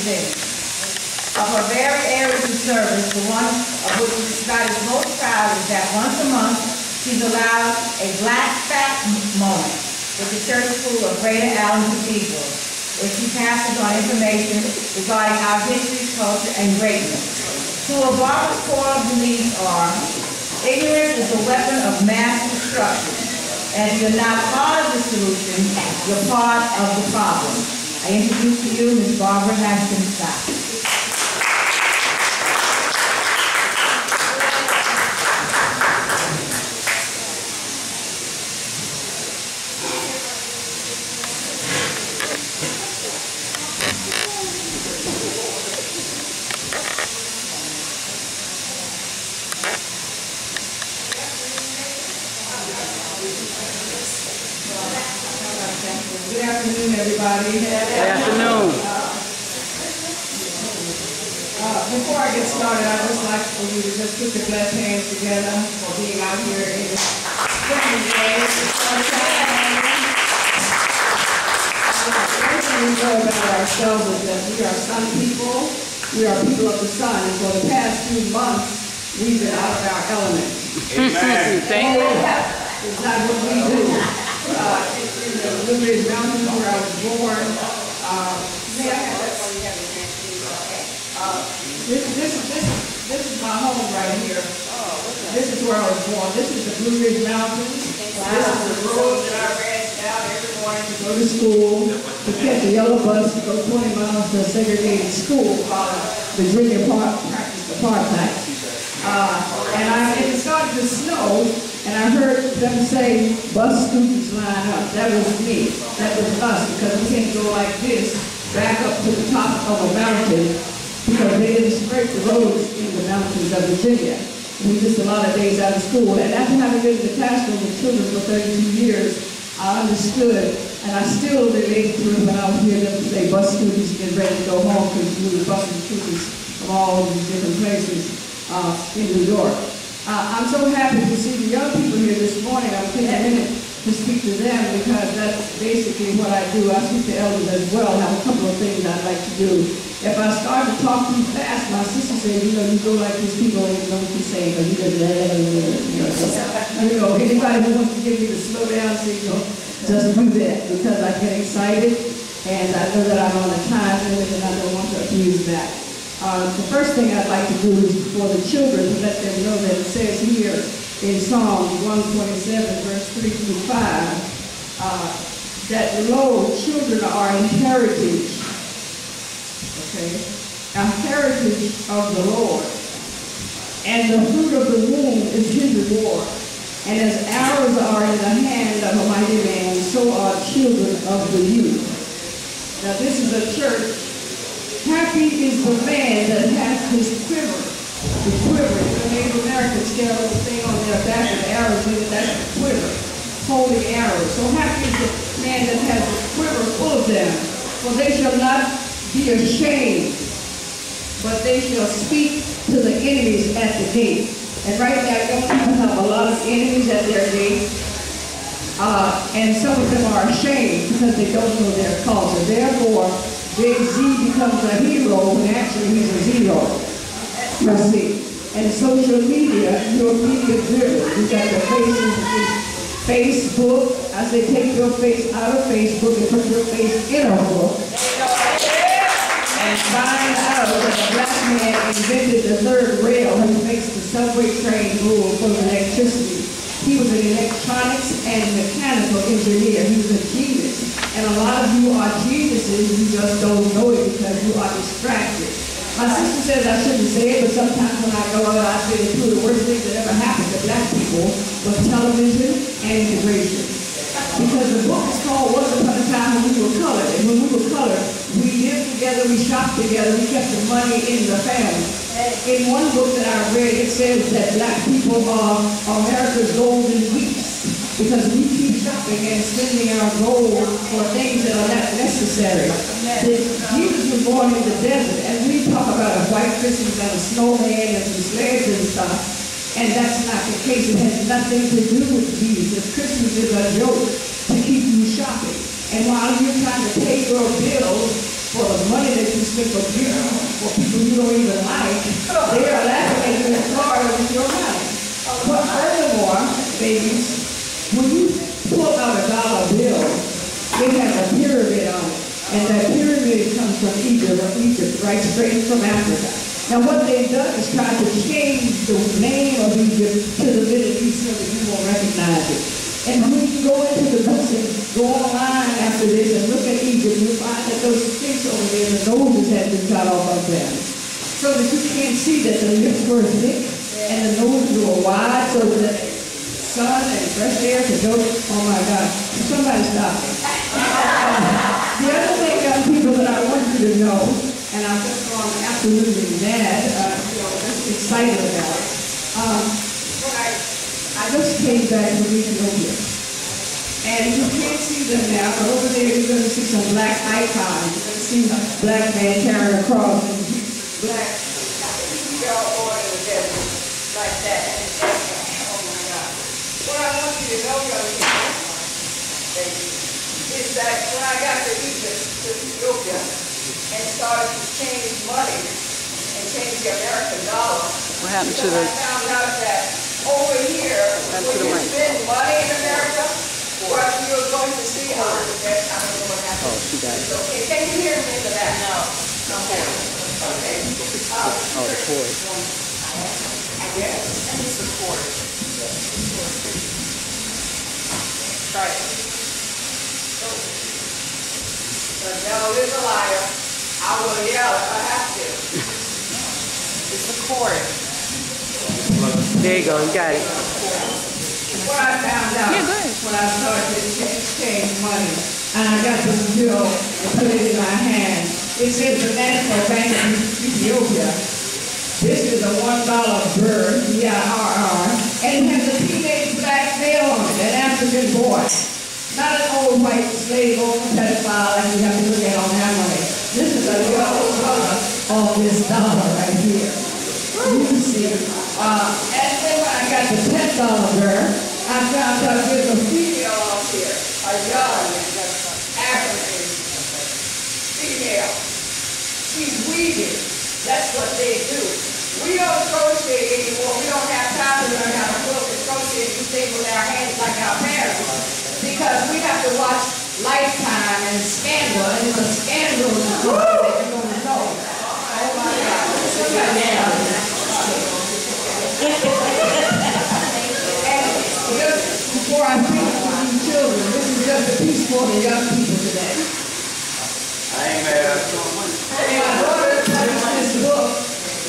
things. Of her very areas of service, the one of which God is most proud is that once a month she's allowed a Black Fact moment with the church school of Greater Allen Cathedral, where she passes on information regarding our history, culture, and greatness. Two of Barbara's core beliefs are: ignorance is a weapon of mass destruction, and if you're not part of the solution, you're part of the problem. I introduce to you Ms. Barbara Hampton-Scott. Good afternoon, everybody. Good afternoon. Before I get started, I'd just like for you to just put your blessed hands together for being out here in this spring day. One thing we know about ourselves is that we are sun people. We are people of the sun, and for the past few months, we've been out of our element. Amen. Thank you. It's not what we do. In the Blue Ridge Mountains where I was born, this is my home right here. This is where I was born. This is the Blue Ridge Mountains. Wow. This is the road that I ran down every morning to go to school, to catch a yellow bus to go 20 miles to a segregated school called Virginia Park Practice Apartheid. And it started to snow, and I heard them say, bus students line up. That was me. That was us, because we can't go like this, back up to the top of a mountain, because they didn't scrape the roads in the mountains of Virginia. We missed a lot of days out of school. And after having been in the classroom with children for 32 years, I understood, and I still relate to it when I would hear them say, bus students get ready to go home, because we were busing students from all these different places in New York. I'm so happy to see the young people here this morning. I'm taking a minute to speak to them because that's basically what I do. I speak to elders as well. I have a couple of things I'd like to do. If I start to talk too fast, my sister said, you go like these people and you know what you're saying, but anybody who wants to get me to slow down, just do that, because I get excited and I know that I'm on a time limit and I don't want to abuse that. The first thing I'd like to do is for the children to let them know that it says here in Psalm 127, verse 3 through 5, that lo, children are an heritage, okay, a heritage of the Lord, and the fruit of the womb is his reward. And as arrows are in the hand of a mighty man, so are children of the youth. Now this is a church. Happy is the man that has his quiver. The quiver, the Native Americans carry a thing on their back with arrows in it, that's the quiver. Holy arrows. So happy is the man that has a quiver full of them. For they shall not be ashamed, but they shall speak to the enemies at the gate. And right now, young people have a lot of enemies at their gate. And some of them are ashamed because they don't know their culture. Therefore, Big Z becomes a hero when actually he's a zero. You see. And social media, your media driven. You got the faces, Facebook. I say take your face out of Facebook and put your face in a book. And find out that a black man invented the third rail who makes the subway train move for electricity. He was an electronics and mechanical engineer. He was a genius. And a lot of you are geniuses, you just don't know it because you are distracted. My sister says I shouldn't say it, but sometimes when I go out, I say the two of the worst things that ever happened to black people was television and immigration. Because the book is called Once Upon a Time When We Were Colored. And when we were colored, we lived together, we shopped together, we kept the money in the family. In one book that I read, it says that black people are America's golden geese because we keep shopping and spending our gold for things that are not necessary. Jesus was born in the desert, and we talk about a white Christmas and a snowman and some sleds and stuff, and that's not the case. It has nothing to do with Jesus. Christmas is a joke to keep you shopping. And while you're trying to pay your bills, for the money that you spend for people, you don't even like. They are laughing at you in Florida with your money. But furthermore, babies, when you pull out a dollar bill, it has a pyramid on it. And that pyramid comes from Egypt, right straight from Africa. Now what they've done is try to change the name of Egypt to the Middle East so that you won't recognize it. And when you go into the books and go online after this and look at Egypt, you'll find that those things over there, the noses have been cut off of them. So that you can't see that the lips were thick and the noses were wide so that sun and fresh air could go. Oh my God, somebody stop me. The other thing, young people, that I want you to know, and I'm just going absolutely mad, just excited about it. I just came back from Ethiopia. And you can't see them now, but over there you're going to see some black icons. You're going to see a black man carrying a cross and black. We all born in the desert like that. Oh my God. What I want you to know, young people, is that when I got to Egypt, to Ethiopia, and started to change money and change the American dollar, What happened to the... I found out that over here, when you spend money in America, what you're going to see how I don't know what happened. Oh, she got it. Okay, can you hear me in the back? No. Okay. Okay. Oh, the cord. Yes, and it's the cord. Right. The devil is a liar. I will yell if I have to. It's the cord. There you go, you got it. What I found out when I started to exchange money, and I got the bill and put it in my hand, it says the National Bank of Ethiopia. This is a $1 bird, B-I-R-R, and it has a teenage black male on it, an African boy. Not an old white slave or pedophile like you have to look at on that money. This is a yellow color of this dollar right here. You see. And then when I got the $10 bird, I found out there's a female out here, a young African female. She's weaving. That's what they do. We don't crochet anymore. We don't have time to learn how to quilt and crochet and do things with our hands like our parents. Because we have to watch Lifetime and Scandal, and it's a scandal that you're going to know. Oh my God. And just before I preach to you children, this is just a piece for the young people today. Amen. My daughter published this book.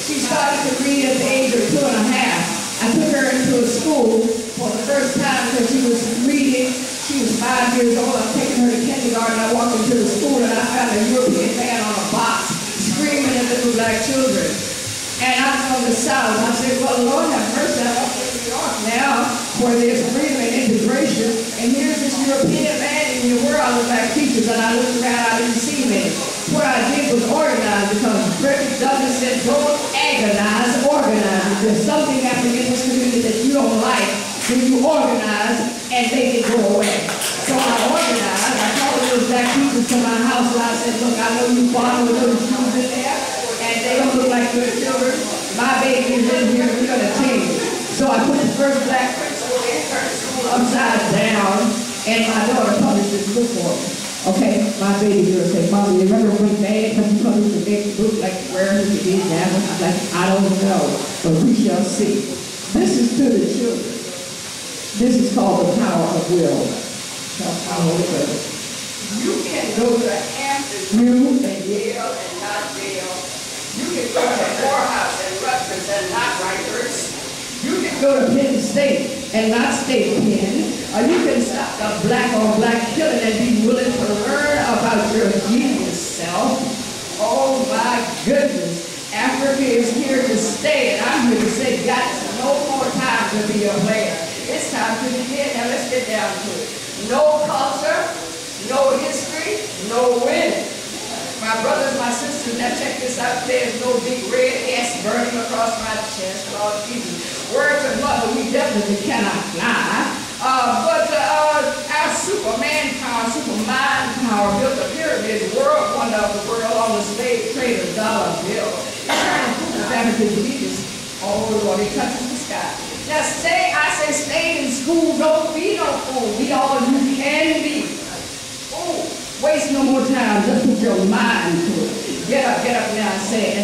She started to read at the age of 2 and a half. I took her into a school for the first time because she was reading. She was 5 years old. I'm taking her to kindergarten. I walked into the school and I found a European man on a box screaming at little black children. And I'm from the South. I said, well, Lord have mercy. I'm up in New York now where there's freedom and integration. And here's this European man in your world of black teachers. And I looked around, I didn't see many. What I did was organize because Frederick Douglass said, don't agonize, organize. If there's something happening in this community that you don't like, then you organize and make it go away. So I organized. I called those black teachers to my house and I said, look, I know you bought with those shoes in there and they don't look like good children. My baby is in here, we're going to change it. So I put the first black principal in her school upside down and my daughter published this book for me. Okay, my baby girl said, Mommy, you remember when Dad published a big book like where he did that? I'm like, I don't know, but we shall see. This is to the children. This is called the power of will. The power of will. You can go to Hampton, you and Yale and not Yale. You can go to Morehouse and Rutgers and not Rutgers. You can go to Penn State and not State Penn. Or you can stop a black on black killing and be willing to learn about your genius self. Oh my goodness. Africa is here to stay, and I'm here to say, got no more time to be a player. It's time to begin. Now let's get down to it. No culture, no history, no winning. My brothers, my sisters, now check this out. There's no big red S burning across my chest. Lord Jesus. Word to mother, we definitely cannot fly. But our super manpower, super mind power, built the pyramid, world wonder of the world on the slave trader's dollar bill. The African Jesus, oh Lord, he touches the sky. Now stay in school, don't be no fool, be all you can be. Oh, waste no more time, just put your mind to it. Get up now and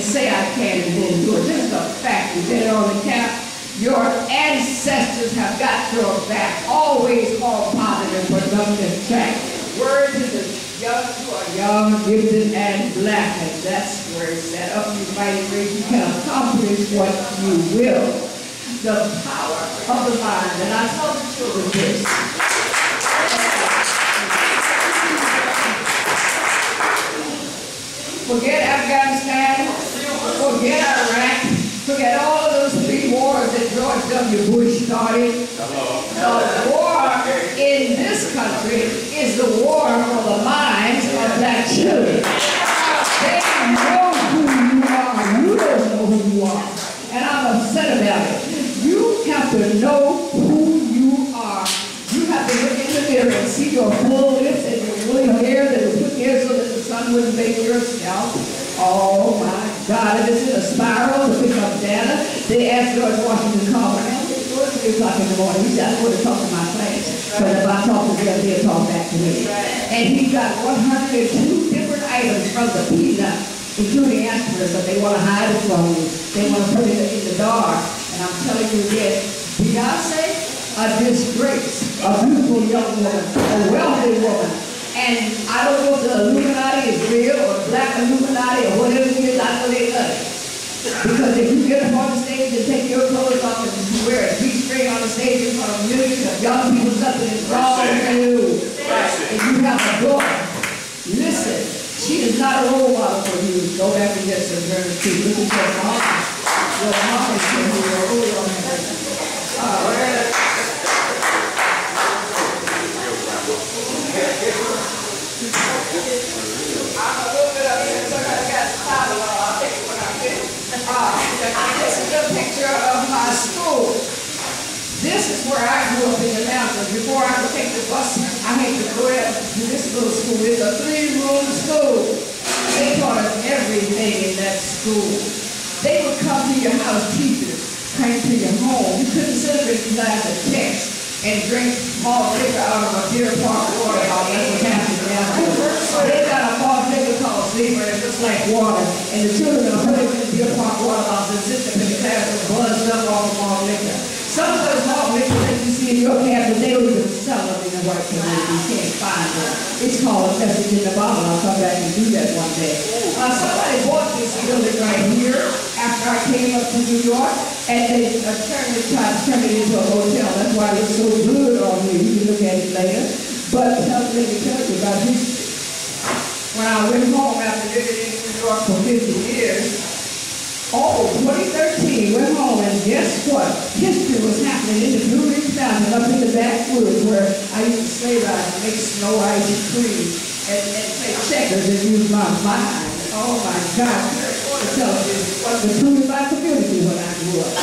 say I can and then do it. This is a fact, you get it on the count. Your ancestors have got your back. Always call positive, productive track. Word to the young who are young, gifted, and black. And that's where it's set up. You mighty race, you can accomplish what you will. The power of the mind. And I tell the children this. Forget Afghanistan. Forget Iraq. Forget all of those three wars that George W. Bush started. The war in this country is the war for the minds of black children. They know who you are. You don't know who you are. And I'm upset about it. You have to know who you are. You have to look in the mirror and see your full lips and your woolly hair that was put there so that the sun wouldn't make your scalp. Oh my God, it is in a spiral to pick up data. They asked George Washington Carver, it's 3 o'clock in the morning. He said, I want to talk to my class. But if I talk to them, they'll talk back to me. And he got 102 different items from the peanut, including aspirin, but they want to hide it from you. They want to put it in the dark. And I'm telling you again, Beyonce, a disgrace, a beautiful young woman, a wealthy woman. And I don't know if the Illuminati is real or black Illuminati or whatever it is, I know they love it. Because if you get up on the stage and take your clothes off and you wear a G-string on the stage in front of millions of young people, something is wrong with you. And you have a daughter. Listen, she is not a role model for you. Go back and get some German tea. Look at your mom. Your mom is going to be your role model. I'm a little bit up here, so I got the title on. I'll take it when I finish. This is a picture of my school. This is where I grew up in the mountains. Before I could take the bus, I had to go to this little school. It's a 3-room school. They taught us everything in that school. They would come to your house, teachers, came to your home. You couldn't sit up in class and text and drink malt liquor out of a Deer Park water bottle. That's what happens down here. So they got a malt liquor called Sleeper, and it looks like water. And the children are putting in the Deer Park water bottles and sit up in the class with buzzed up off of malt liquor. Some of those malt liquor that you see in your cabinet, they don't even sell them in the white community. You can't find them. It's called a message in the bottle. I'll come back and do that one day. Somebody bought this building right here after I came up to New York, and they tried to turn it into a hotel. That's why it looks so good on here. You can look at it later. But let me tell you about history. When I went home after living in New York for 50 years, 2013, went home, and guess what? History was happening in the Blue Ridge Mountain up in the backwoods where I used to sleigh ride and make snow ice cream and play checkers and use my mind. Oh my God, to tell you what was true in my community when I grew up.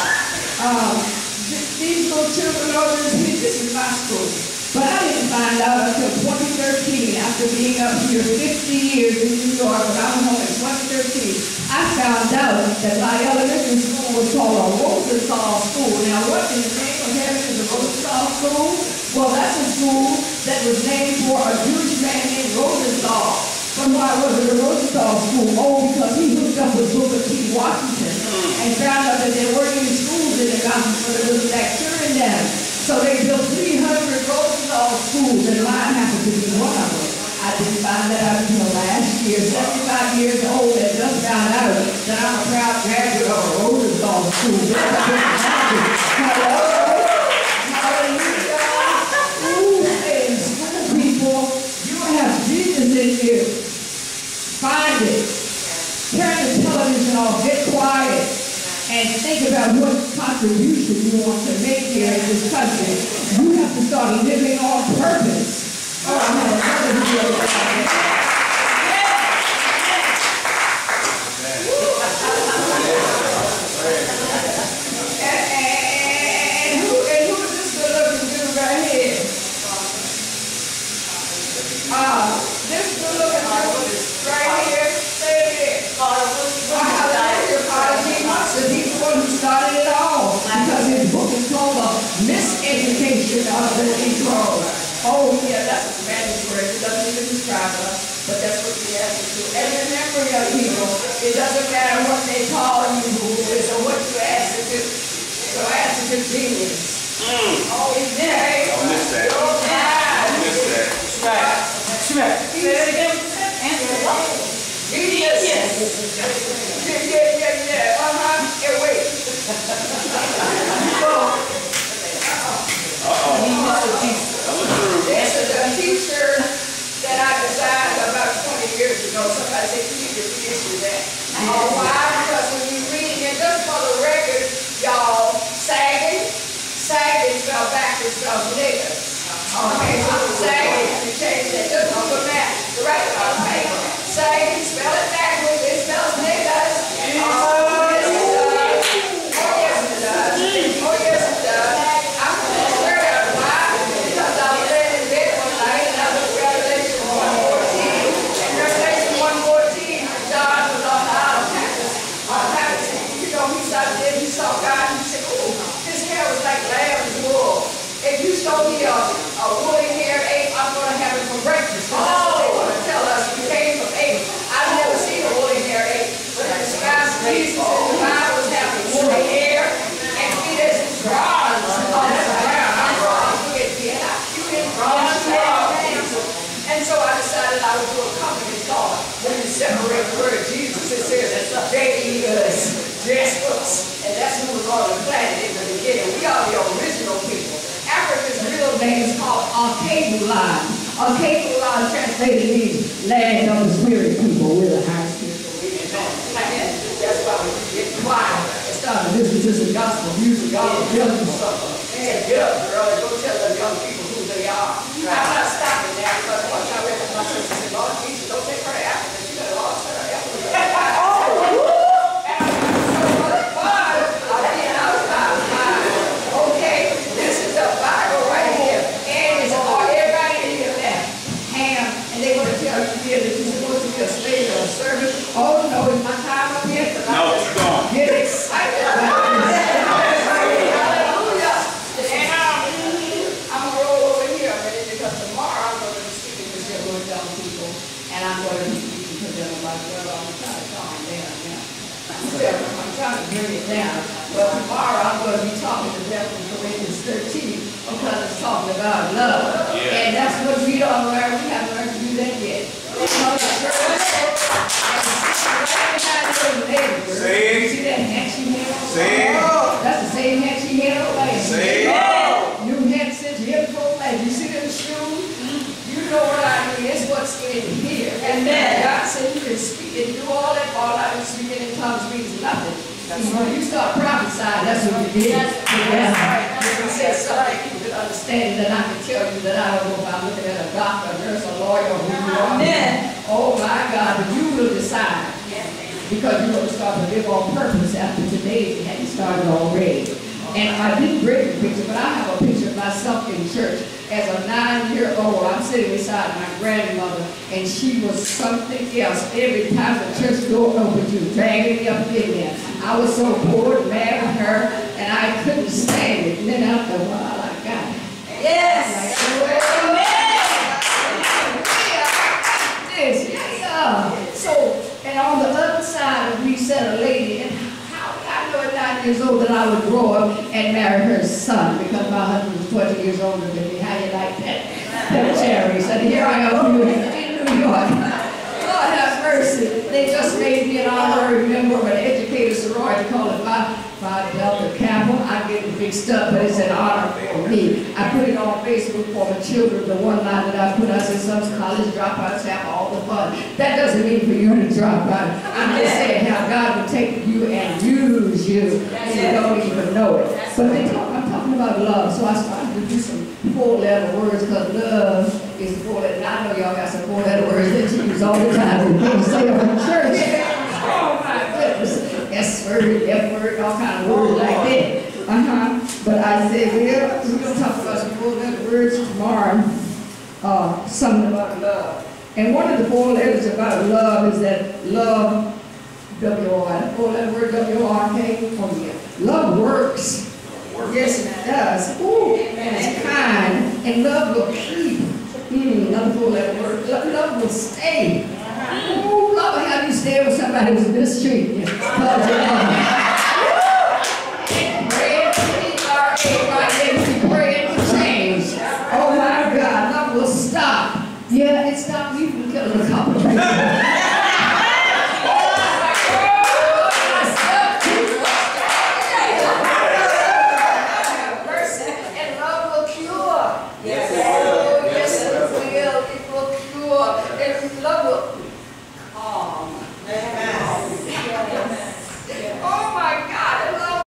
These little children over this is my school. But I didn't find out until 2013, after being up here 50 years in New York, when I was home in 2013, I found out that my elementary school was called a Rosenthal School. Now, what in the name of heaven is a Rosenthal School? Well, that's a school that was named for a Jewish man named Rosenthal. But why was it a Rosenthal School? Oh, because he hooked up with Booker T. Washington and found out that there weren't any schools in the mountains for the little bacteria in them. So they built 300 Rosenthal schools, and mine happened to be one of them. I didn't find that out until last year, 75 years old, and just found out that I'm a proud graduate of a Rosenthal school. Hello? Hallelujah. Ooh, and school people, you have Jesus in you. Find it. Turn the television off, get quiet, and think about what contribution you want to make here in this country. You have to start living on purpose. Oh, I have another video. And who is this good-looking dude right here? control. Oh, yeah, that's a Spanish word. It doesn't even describe us, but that's what we ask to do. And remember, young people, it doesn't matter what they call you or what you ask to do. So ask to genius. Oh, yeah. Don't miss that. Don't miss that. Smack. Say that again. Answer what? Genius. Yeah. Here, wait. This is a t-shirt that I designed about 20 years ago. Somebody said, you need to reissue that. Why? Because when you read it, just for the record, y'all, sagging spelled backwards spells niggas. Okay, so sagging, you change that. Just don't put that. The right on the paper. Sagging, spell it backwards, it spells niggas. Oh, yes, it does. Oh, yes, it does. Oh, yes, it does. I'm going to swear out why. Because I was laying in bed one night and I was Revelation 1:14. And Revelation 1:14, John was on the Isle of Patmos. You know, he saw God and he said, ooh, his hair was like lamb's wool. If you stole me a woolly haired ape, I'm going to have it for breakfast. That's what they want to tell us. You came from ape. I've never seen a woolly haired ape. But in the skies, Jesus in the Bible was having woolly hair. And see, there's bronze on his hair. I'm bronze. Look at me. How cute is bronze hair? And so I decided I would do a company called, when you separate the word Jesus, it says it's Jesus. And that's who was on the planet in the beginning. We are the original people. Africa's real name is called Arcabulan. Arcabulan translated means land of the spirit people with a high spiritual reading. That's why we get quiet and start to listen to some gospel music. God will tell you something. Man, get up, girl, and go tell them young people who they are. I'm not stopping there because once I read my church and said, Lord Jesus, don't take her to Africa. She got lost her Africa. Oh no, it's my time up here. No, it's gone. Get excited about this. Hallelujah. And I'm going to roll over here a minute because tomorrow I'm going to be speaking to several young people and I'm going to be speaking to them about well, I'm trying to calm down now. I'm trying to bring it down. Well, tomorrow I'm going to be talking to them from Corinthians 13 because it's talking about love. Yeah. And that's what we don't learn. We haven't learned to do that yet. See that hat she had on? That's the same hat she had on last year. New hat since year before last. You see them shoes? You know what I mean. It's what's in here. And then God said you can speak and do all that, all out and speaking in tongues means nothing. When you start prophesying, that's what you did. You can say something you can understand that I can tell you that I don't know if I'm looking at a doctor, a nurse, a lawyer, or who you are. Oh my God, but you will decide. Because you're going to start to live on purpose after today if you hadn't started already. And I didn't bring a picture, but I have a picture of myself in church. As a 9-year-old, I'm sitting beside my grandmother, and she was something else. Every time the church door opened, she was dragging me up in there. I was so bored, mad with her, and I couldn't stand it. And then after a while, I got it. Yes! So, and on the other side of me sat a lady, and how I know at 9 years old that I would grow up and marry her son because my husband was 20 years older than me. How you like that? Cherry. So here I am in New York. Lord have mercy. They just made me an honorary member of an educator sorority called the Phi Delta Kappa. I get it mixed up, but it's an honor for me. I put it on Facebook for the children. The one line that I put, I said some college dropouts have all the fun. That doesn't mean for you to drop out. I'm just saying how God will take you and use you, and you don't even know it. But I'm talking about love, so I started to do some 4-letter words because love is 4-letter. I know y'all got some 4-letter words that you use all the time. You say them in church. Oh my goodness. S word, F word, all kind of words like that. But I said, well, we're going to talk about some 4-letter words tomorrow. Something about love. And one of the 4 letters about love is that love, W-R, 4-letter word, W-R-K. Oh yeah. Love works. Yes, it does. Ooh, and it's kind. And love will keep. Another four-letter word. Love will stay. Oh, love will have you stay with somebody who's mistreating you. Because you love them. Praying for change. Oh my God, love will stop. Yeah, it stopped me from killing a couple of people.